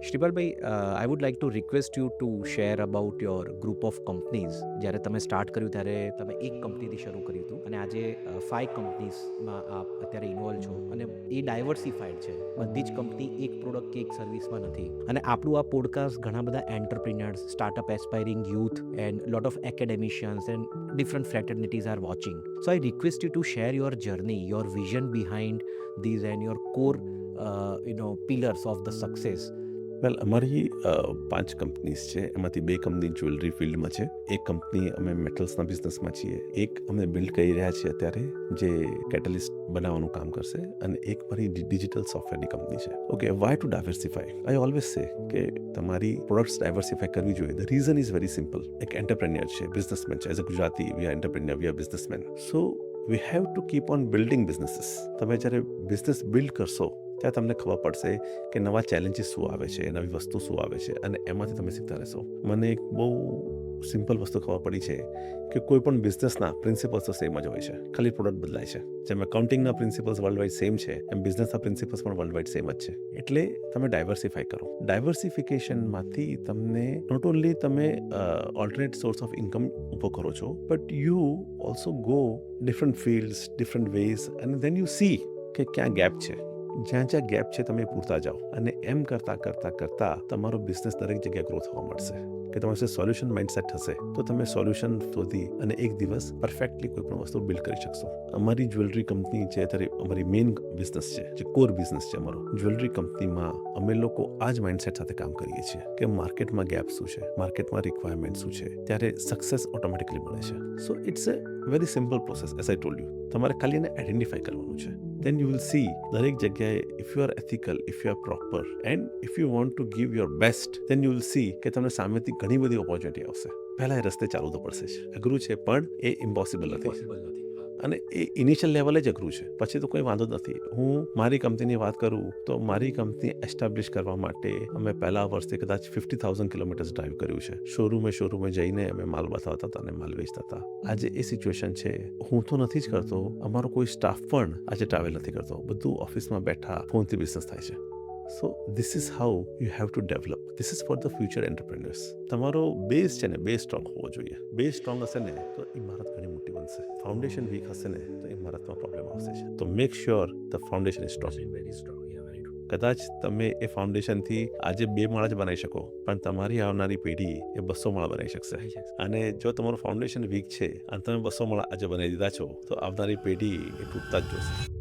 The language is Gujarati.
શ્રીપાલભાઈ, I would like to request you to share about your group of companies. જ્યારે તમે સ્ટાર્ટ કર્યું ત્યારે તમે એક કંપનીથી શરૂ કર્યું હતું અને આજે 5 કંપનીઝમાં આપ અત્યારે ઇન્વોલ્વ છો અને એ ડાયવર્સિફાઈડ છે. બધી જ કંપની એક પ્રોડક્ટ કે એક સર્વિસમાં નથી. અને આપણું આ પોડકાસ્ટ ઘણા બધા entrepreneurs, startup aspiring youth and lot of academicians and different fraternities are watching. So I request you to share your journey, your vision behind these and your core, pillars of the success. વેલ, અમારી 5 કંપનીઝ છે. એમાંથી 2 કંપની જ્વેલરી ફિલ્ડમાં છે. એક કંપની અમે મેટલ્સના બિઝનેસમાં છીએ. એક અમે બિલ્ડ કરી રહ્યા છીએ અત્યારે, જે કેટલિસ્ટ બનાવવાનું કામ કરશે. અને એક મારી ડિજિટલ સોફ્ટવેરની કંપની છે. Okay, why to diversify? I always say કે તમારી પ્રોડક્ટ્સ ડાયવર્સિફાય કરવી જોઈએ. The reason is very simple. એક એન્ટરપ્રેન્યોર છે, બિઝનેસમેન છે. As a Gujarati, we are entrepreneur, we are businessman. So we have to keep on building businesses. તમે જ્યારે બિઝનેસ બિલ્ડ કરશો ત્યાં તમને ખબર પડશે કે નવા ચેલેન્જીસ શું આવે છે, નવી વસ્તુ શું આવે છે, અને એમાંથી તમે શીખતા રહેશો. મને એક બહુ સિમ્પલ વસ્તુ ખબર પડી છે કે કોઈ પણ બિઝનેસના પ્રિન્સિપલ્સ તો સેમ જ હોય છે, ખાલી પ્રોડક્ટ બદલાય છે. જેમ એકાઉન્ટિંગના પ્રિન્સિપલ્સ વર્લ્ડ વાઇડ સેમ છે, એમ બિઝનેસના પ્રિન્સિપલ્સ પણ વર્લ્ડ વાઇડ સેમ જ છે. એટલે તમે ડાયવર્સિફાય કરો. ડાયવર્સિફિકેશનમાંથી તમને નોટ ઓનલી તમે ઓલ્ટરનેટ સોર્સ ઓફ ઇન્કમ ઊભો કરો છો, but you also go different fields, different ways, અને દેન યુ સી કે ક્યાં ગેપ છે. જ્યાં જ્યાં ગેપ છે તમે પૂરતા જાઓ, અને એમ કરતાં તમારો બિઝનેસ દરેક જગ્યાએ ગ્રો થવા મળશે. કે તમારી પાસે સોલ્યુશન માઇન્ડસેટ હશે તો તમે સોલ્યુશન શોધી અને એક દિવસ પરફેક્ટલી કોઈ પણ વસ્તુ બિલ્ડ કરી શકશો. અમારી જ્વેલરી કંપની છે, અત્યારે અમારી મેઇન બિઝનેસ છે, જે કોર બિઝનેસ છે અમારો જ્વેલરી કંપનીમાં, અમે લોકો આ જ માઇન્ડસેટ સાથે કામ કરીએ છીએ કે માર્કેટમાં ગેપ શું છે, માર્કેટમાં રિક્વાયરમેન્ટ શું છે, ત્યારે સક્સેસ ઓટોમેટિકલી મળે છે. So it's a very simple process. As I told you, તમારે ખાલી એને આઈડેન્ટિફાઈ કરવાનું છે. then you will see દરેક જગ્યાએ if you are ethical, if you are proper, and if you want to give your best, then you will see કે તમને સામેથી ઘણી બધી ઓપોર્ચ્યુનિટી આવશે. પહેલા એ રસ્તે ચાલવું તો પડશે જ. અઘરું છે પણ એ ઇમ્પોસિબલ નથી. અને એ ઇનિશિયલ લેવલે જ અઘરું છે, પછી તો કોઈ વાંધો નથી. હું મારી કંપનીની વાત કરું તો મારી કંપની એસ્ટાબ્લિશ કરવા માટે અમે પહેલા વર્ષે કદાચ 50,000 કિલોમીટર્સ ડ્રાઈવ કર્યું છે. શોરૂમે જઈને અમે માલ બતાવતા હતા અને માલ વેચતા હતા. આજે એ સિચ્યુએશન છે. હું તો નથી જ કરતો, અમારો કોઈ સ્ટાફ પણ આજે ટ્રાવેલ નથી કરતો. બધું ઓફિસમાં બેઠા ફોનથી બિઝનેસ થાય છે. So this is how you have to develop. This is for the future એન્ટરપ્રેન્યોર્સ. તમારો બેઝ છે ને, બેઝ સ્ટ્રોંગ હોવો જોઈએ. બેઝ સ્ટ્રોંગ હશે ને તો ઇમારત ઘણી મોટી બનશે. ફાઉન્ડેશન વીક હશે ને તો ઇમારતમાં પ્રોબ્લેમ આવશે છે. તો make sure the foundation is strong. Very strong. કદાચ તમે એ ફાઉન્ડેશનથી આજે 2 માળા જ બનાવી શકો, પણ તમારી આવનારી પેઢી એ 200 માળા બનાવી શકશે. અને જો તમારું ફાઉન્ડેશન વીક છે અને તમે 200 માળા આજે બનાવી દીધા છો, તો આવનારી પેઢી એ તૂટતા જ જોશે.